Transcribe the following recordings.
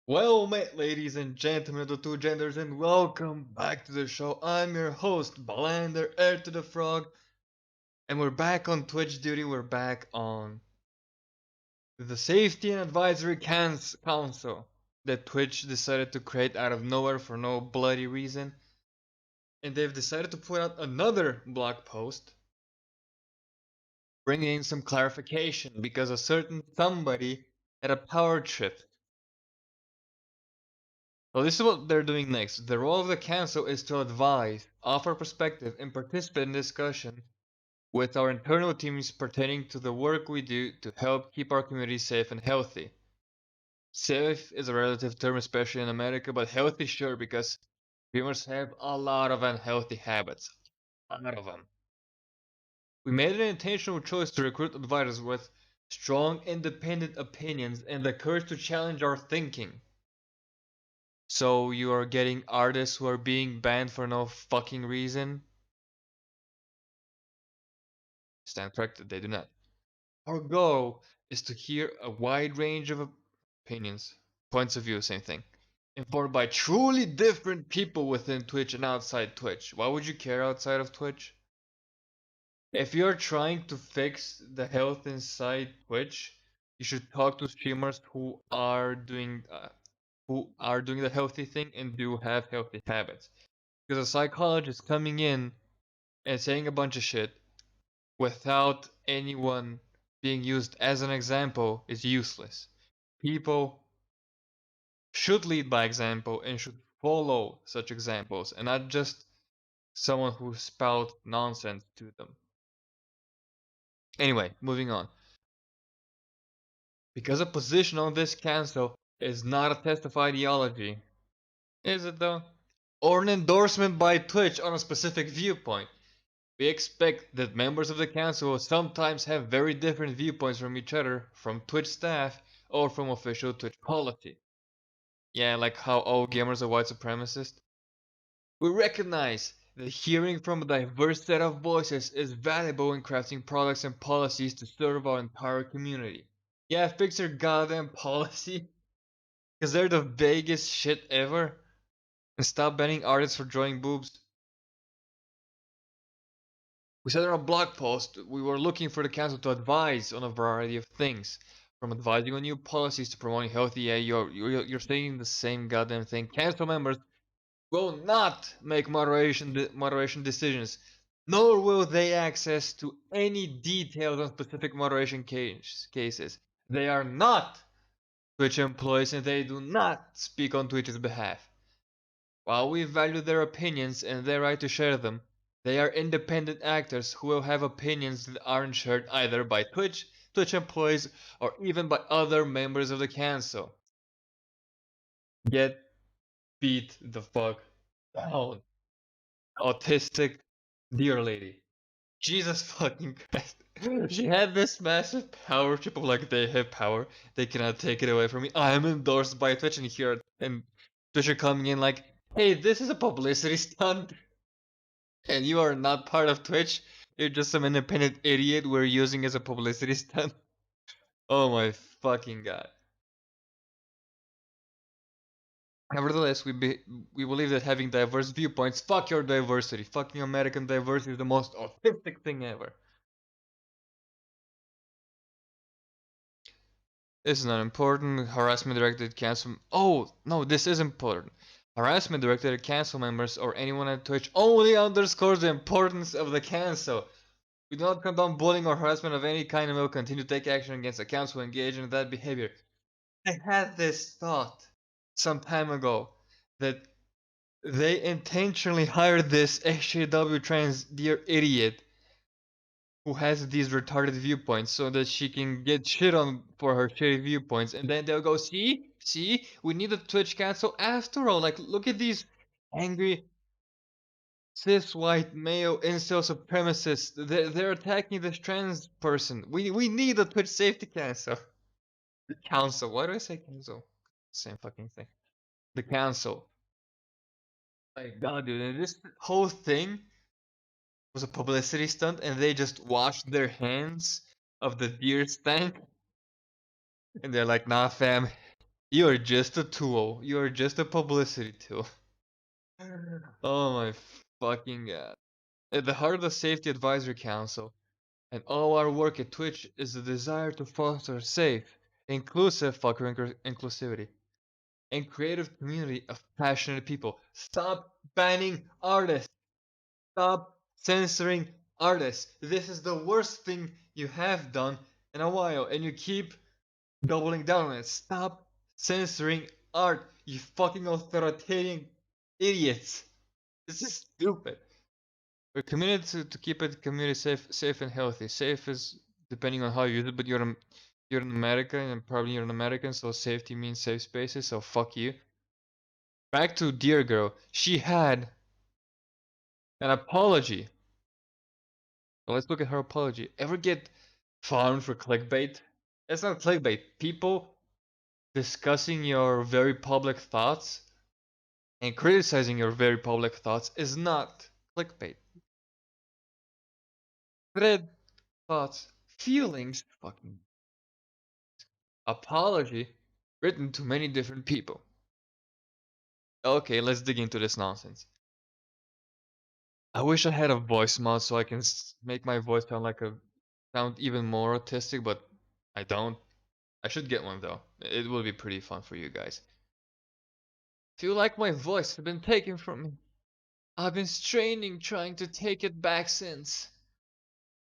Well met, ladies and gentlemen of the two genders, and welcome back to the show. I'm your host, Balander, Heir to the Frog, and we're back on Twitch duty. We're back on the Safety and Advisory Council that Twitch decided to create out of nowhere for no bloody reason. And they've decided to put out another blog post bringing in some clarification because a certain somebody had a power trip. So this is what they're doing next. The role of the council is to advise, offer perspective, and participate in discussion with our internal teams pertaining to the work we do to help keep our community safe and healthy. Safe is a relative term, especially in America, but healthy sure, because humans have a lot of unhealthy habits. A lot of them. We made an intentional choice to recruit advisors with strong independent opinions and the courage to challenge our thinking. So you are getting artists who are being banned for no fucking reason? Stand corrected, they do not. Our goal is to hear a wide range of opinions, points of view, same thing, informed by truly different people within Twitch and outside Twitch. Why would you care outside of Twitch? If you're trying to fix the health inside Twitch, you should talk to streamers who are doing the healthy thing and do have healthy habits. Because a psychologist coming in and saying a bunch of shit without anyone being used as an example is useless. People should lead by example and should follow such examples and not just someone who spout nonsense to them. Anyway, moving on. Because a position on this council is not a test of ideology, is it though? Or an endorsement by Twitch on a specific viewpoint. We expect that members of the council will sometimes have very different viewpoints from each other, from Twitch staff, or from official Twitch policy. Yeah, like how all gamers are white supremacists. We recognize that hearing from a diverse set of voices is valuable in crafting products and policies to serve our entire community. Yeah, fix your goddamn policy, because they're the vaguest shit ever, and stop banning artists for drawing boobs. We said in our blog post we were looking for the council to advise on a variety of things, from advising on new policies to promoting healthy. Yeah, you're saying the same goddamn thing. Council members will not make moderation decisions, nor will they access to any details on specific moderation cases. They are not Twitch employees and they do not speak on Twitch's behalf. While we value their opinions and their right to share them, they are independent actors who will have opinions that aren't shared either by Twitch employees, or even by other members of the council. Get beat the fuck down, autistic dear lady. Jesus fucking Christ. She had this massive power trip of like, they have power, they cannot take it away from me. I am endorsed by Twitch, and here and Twitch are coming in like, hey, this is a publicity stunt. And you are not part of Twitch. You're just some independent idiot we're using as a publicity stunt. Oh my fucking god. Nevertheless, we believe that having diverse viewpoints, fuck your diversity. Fucking American diversity is the most autistic thing ever. This is not important. Harassment directed at council. Oh, no, this is important. Harassment directed at council members or anyone at Twitch only underscores the importance of the council. We do not condone bullying or harassment of any kind and will continue to take action against the council engaged in that behavior. I had this thought some time ago that they intentionally hired this SJW trans dear idiot who has these retarded viewpoints so that she can get shit on for her shitty viewpoints, and then they'll go, see, we need a Twitch cancel after all. Like, look at these angry cis white male incel supremacists. They're attacking this trans person. We need a Twitch safety cancel. The council. Why do I say council? Same fucking thing. The council. My god, dude, and this whole thing was a publicity stunt, and they just washed their hands of the deer stank, and they're like, nah, fam, You are just a tool. You are just a publicity tool. Oh my fucking god. At the heart of the Safety Advisory Council and all our work at Twitch is the desire to foster safe, inclusive fucking inclusivity and creative community of passionate people. Stop banning artists. Stop censoring artists. This is the worst thing you have done in a while, and you keep doubling down on it. Stop censoring art, you fucking authoritarian idiots. This is stupid. We're committed to keep it community safe and healthy. Safe is depending on how you use it, but you're an American and probably you're an American, so safety means safe spaces. So fuck you. Back to Dear Girl. She had an apology. Well, let's look at her apology. Ever get found for clickbait? It's not clickbait. People discussing your very public thoughts and criticizing your very public thoughts is not clickbait. Thread, thoughts, feelings, fucking apology written to many different people. Okay, let's dig into this nonsense. I wish I had a voice mod so I can make my voice sound even more autistic, but I don't. I should get one though. It will be pretty fun for you guys. Feel like my voice has been taken from me. I've been straining trying to take it back since.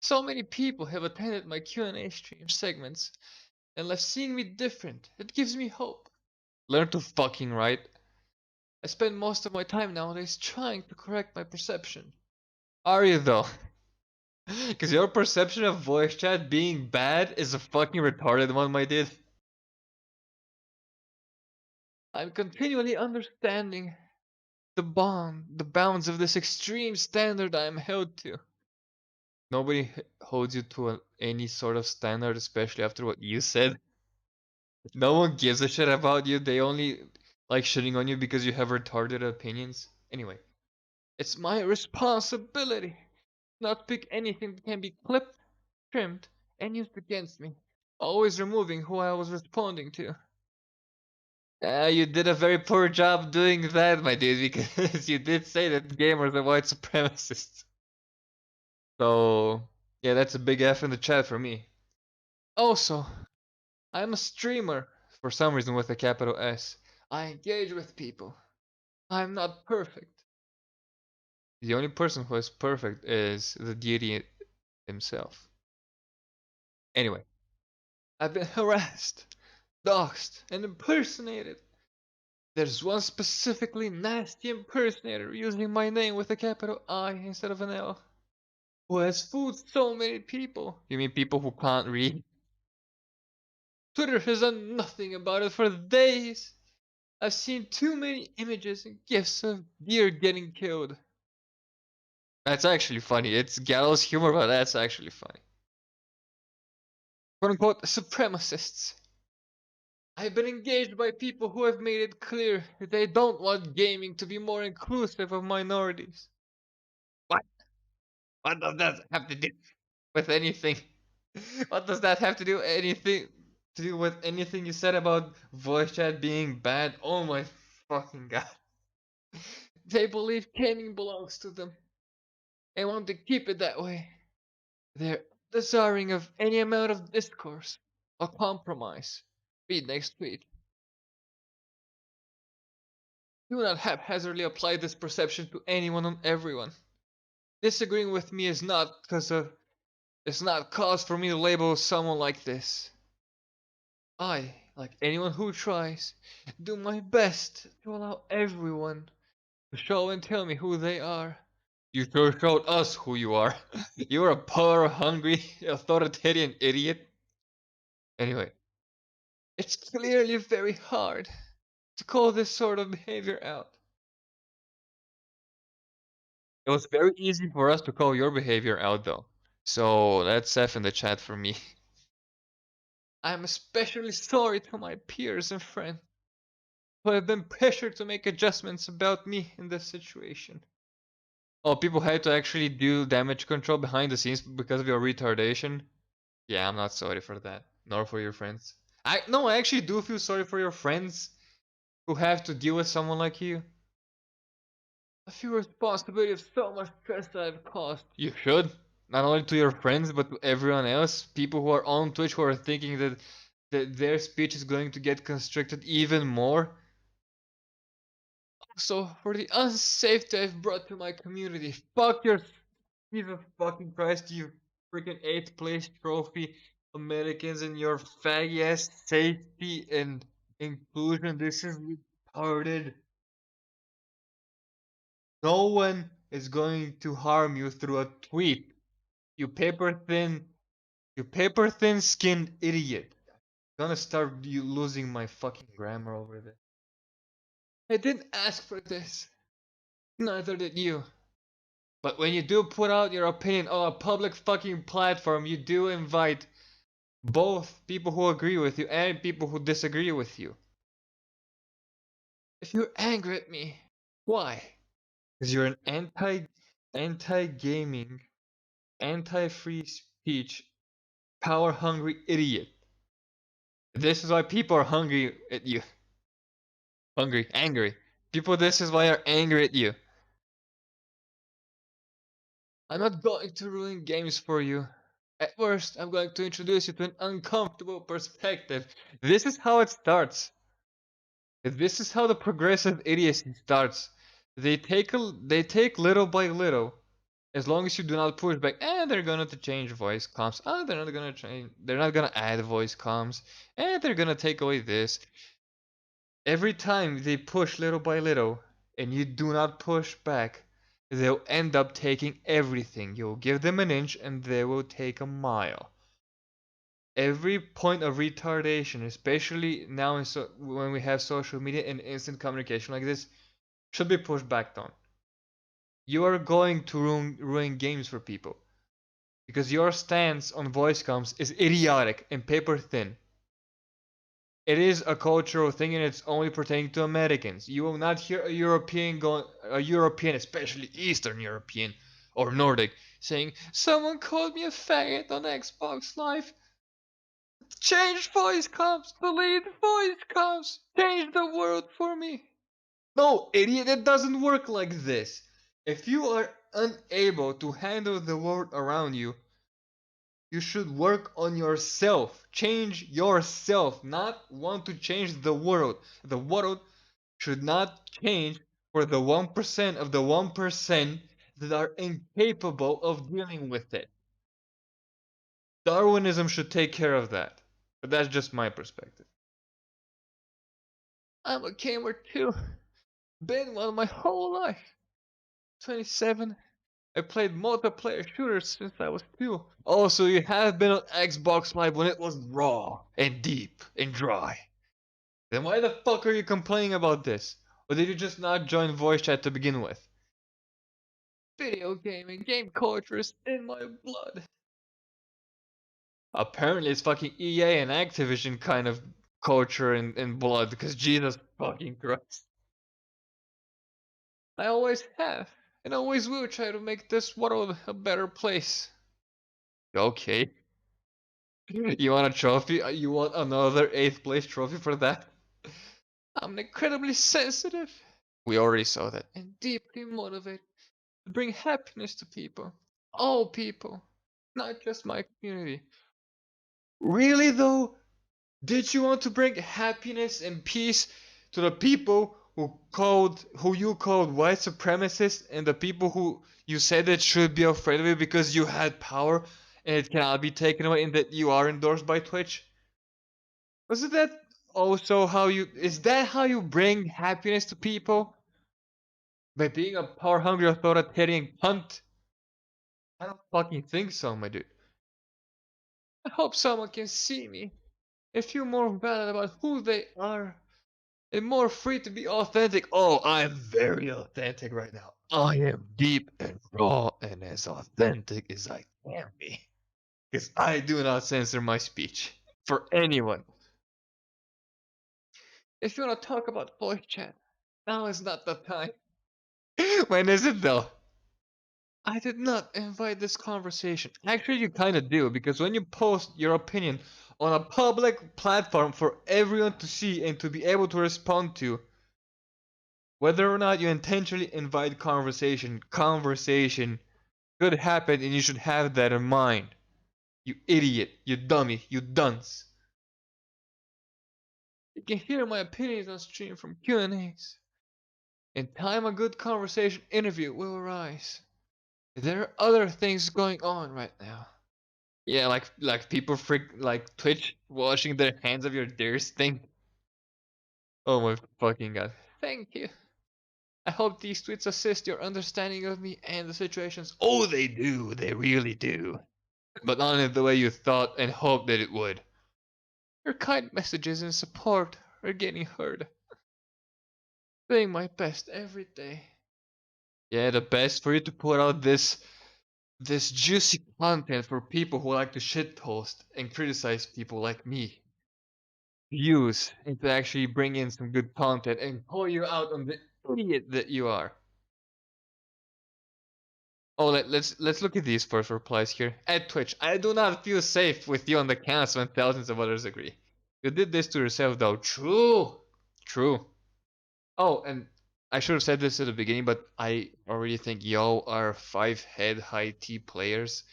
So many people have attended my Q&A stream segments and left seeing me different. It gives me hope. Learn to fucking write. I spend most of my time nowadays trying to correct my perception. Are you though? Because your perception of voice chat being bad is a fucking retarded one, my dude. I'm continually understanding the bounds of this extreme standard I am held to. Nobody holds you to any sort of standard, especially after what you said. No one gives a shit about you. They only like shitting on you because you have retarded opinions. Anyway, it's my responsibility not pick anything that can be clipped, trimmed, and used against me. Always removing who I was responding to. You did a very poor job doing that, my dude, because you did say that gamers are white supremacists. So, yeah, that's a big F in the chat for me. Also, I'm a streamer, for some reason with a capital S. I engage with people. I'm not perfect. The only person who is perfect is the deity himself. Anyway, I've been harassed, doxxed, and impersonated. There's one specifically nasty impersonator using my name with a capital I instead of an L, who has fooled so many people. You mean people who can't read? Twitter has done nothing about it for days. I've seen too many images and gifs of deer getting killed. That's actually funny. It's gallows humor, but that's actually funny. Quote unquote supremacists. I've been engaged by people who have made it clear that they don't want gaming to be more inclusive of minorities. What? What does that have to do with anything? What does that have to do with anything you said about voice chat being bad? Oh my fucking god. They believe gaming belongs to them and want to keep it that way. They're desiring of any amount of discourse or compromise. Read next tweet. Do not haphazardly apply this perception to anyone and everyone. Disagreeing with me is not cause for me to label someone like this. I, like anyone who tries, do my best to allow everyone to show and tell me who they are. You sure showed us who you are. You're a poor, hungry, authoritarian idiot. Anyway, it's clearly very hard to call this sort of behavior out. It was very easy for us to call your behavior out though. So that's F in the chat for me. I'm especially sorry to my peers and friends who have been pressured to make adjustments about me in this situation. Oh, people had to actually do damage control behind the scenes because of your retardation? Yeah, I'm not sorry for that. Nor for your friends. I actually do feel sorry for your friends who have to deal with someone like you. I feel responsibility of so much stress that I've caused. You should. Not only to your friends, but to everyone else. People who are on Twitch who are thinking that their speech is going to get constricted even more. So, for the unsafety I've brought to my community, fuck your Jesus fucking Christ, you freaking 8th place trophy Americans and your faggy ass safety and inclusion. This is retarded. No one is going to harm you through a tweet. You paper thin, you paper thin skinned idiot. Gonna start you losing my fucking grammar over this. I didn't ask for this. Neither did you. But when you do put out your opinion on a public fucking platform, you do invite both people who agree with you and people who disagree with you. If you're angry at me, why? Because you're an anti gaming, anti free speech, power hungry idiot. This is why people are hungry at you. Hungry, angry. People, this is why are angry at you. I'm not going to ruin games for you. At worst, I'm going to introduce you to an uncomfortable perspective. This is how it starts. This is how the progressive idiocy starts. They take little by little. As long as you do not push back, they're gonna to change voice comms. They're not gonna change. They're not gonna add voice comms. They're gonna take away this. Every time they push little by little, and you do not push back, they'll end up taking everything. You'll give them an inch, and they will take a mile. Every point of retardation, especially now when we have social media and instant communication like this, should be pushed back on. You are going to ruin games for people because your stance on voice comms is idiotic and paper thin. It is a cultural thing and it's only pertaining to Americans. You will not hear a European, especially Eastern European or Nordic, saying, "Someone called me a faggot on Xbox Live. Change voice comms, delete voice comms, change the world for me." No, idiot, it doesn't work like this. If you are unable to handle the world around you, you should work on yourself. Change yourself, not want to change the world. The world should not change for the 1% of the 1% that are incapable of dealing with it. Darwinism should take care of that. But that's just my perspective. I'm a gamer too. Been one my whole life. 27. I played multiplayer shooters since I was 2. Also, you have been on Xbox Live when it was raw and deep and dry. Then why the fuck are you complaining about this? Or did you just not join voice chat to begin with? Video gaming, game culture is in my blood. Apparently it's fucking EA and Activision kind of culture and blood, because Jesus fucking Christ. I always have, and always will try to make this world a better place. Okay. You want a trophy? You want another 8th place trophy for that? I'm incredibly sensitive. We already saw that. And deeply motivated to bring happiness to people. All people. Not just my community. Really though? Did you want to bring happiness and peace to the people who you called white supremacists and the people who you said that should be afraid of you because you had power and it cannot be taken away and that you are endorsed by Twitch? Wasn't that also is that how you bring happiness to people? By being a power hungry authoritarian cunt? I don't fucking think so, my dude. I hope someone can see me and feel more valid about who they are and more free to be authentic. Oh, I am very authentic right now. I am deep and raw and as authentic as I can be. Because I do not censor my speech for anyone. If you want to talk about voice chat, now is not the time. When is it though? I did not invite this conversation. Actually, you kind of do, because when you post your opinion on a public platform for everyone to see and to be able to respond to, whether or not you intentionally invite conversation could happen, and you should have that in mind. You idiot, you dummy, you dunce. You can hear my opinions on stream from Q&As. In time, a good conversation interview will arise. There are other things going on right now. Yeah, like people like Twitch washing their hands of your deers thing. Oh my fucking god. Thank you. I hope these tweets assist your understanding of me and the situations. Oh, they do. They really do. But not in the way you thought and hoped that it would. Your kind messages and support are getting heard. Doing my best every day. Yeah, the best for you to put out this juicy content for people who like to shitpost and criticize people like me. Use and to actually bring in some good content and call you out on the idiot that you are. Oh, let's look at these first replies here. At Twitch, I do not feel safe with you on the council when thousands of others agree. You did this to yourself though. True. True. Oh, and I should have said this at the beginning, but I already think y'all are 5 head high T players,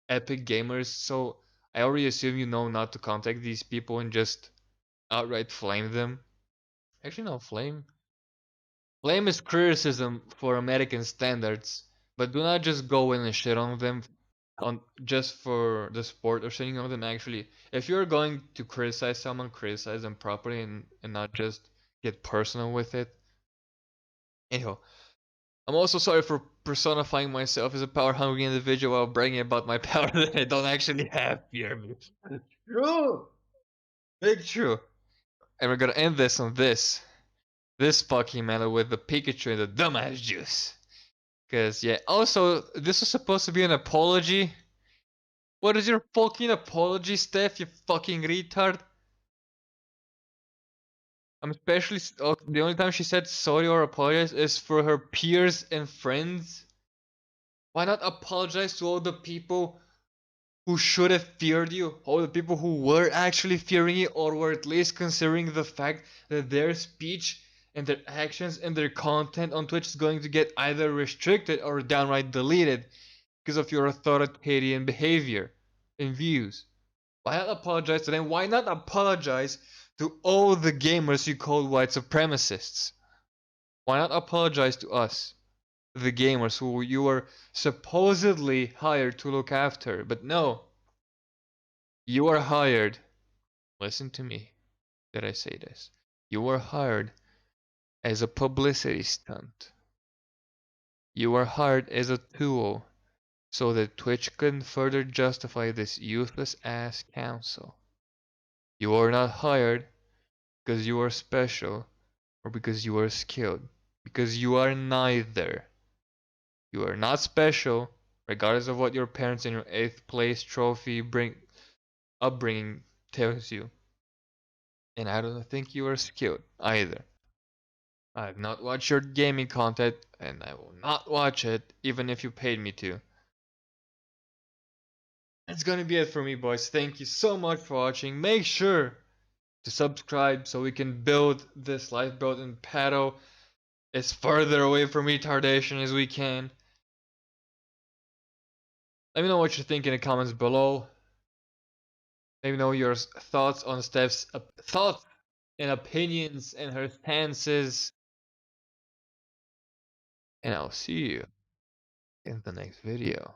epic gamers, so I already assume you know not to contact these people and just outright flame them. Actually, no, flame. Flame is criticism for American standards, but do not just go in and shit on them on just for the sport or shitting on them. Actually, if you're going to criticize someone, criticize them properly and not just get personal with it. Anyhow, I'm also sorry for personifying myself as a power-hungry individual while bragging about my power that I don't actually have. Fear me. True. Big true. And we're gonna end this on this fucking medal with the Pikachu and the dumbass juice. Cause yeah, also this was supposed to be an apology. What is your fucking apology, Steph? You fucking retard. I'm especially the only time she said sorry or apologize is for her peers and friends. Why not apologize to all the people who should have feared you, all the people who were actually fearing you, or were at least considering the fact that their speech and their actions and their content on Twitch is going to get either restricted or downright deleted because of your authoritarian behavior and views. Why not apologize to them? Why not apologize to all the gamers you called white supremacists? Why not apologize to us, the gamers who you were supposedly hired to look after? But no, you are hired. Listen to me. Did I say this? You were hired as a publicity stunt. You were hired as a tool so that Twitch couldn't further justify this useless ass council. You are not hired because you are special or because you are skilled. Because you are neither. You are not special, regardless of what your parents and your 8th place trophy upbringing tells you. And I don't think you are skilled either. I have not watched your gaming content, and I will not watch it, even if you paid me to. That's gonna be it for me, boys. Thank you so much for watching. Make sure to subscribe so we can build this lifeboat and paddle as further away from retardation as we can. Let me know what you think in the comments below. Let me know your thoughts on Steph's thoughts and opinions and her stances. And I'll see you in the next video.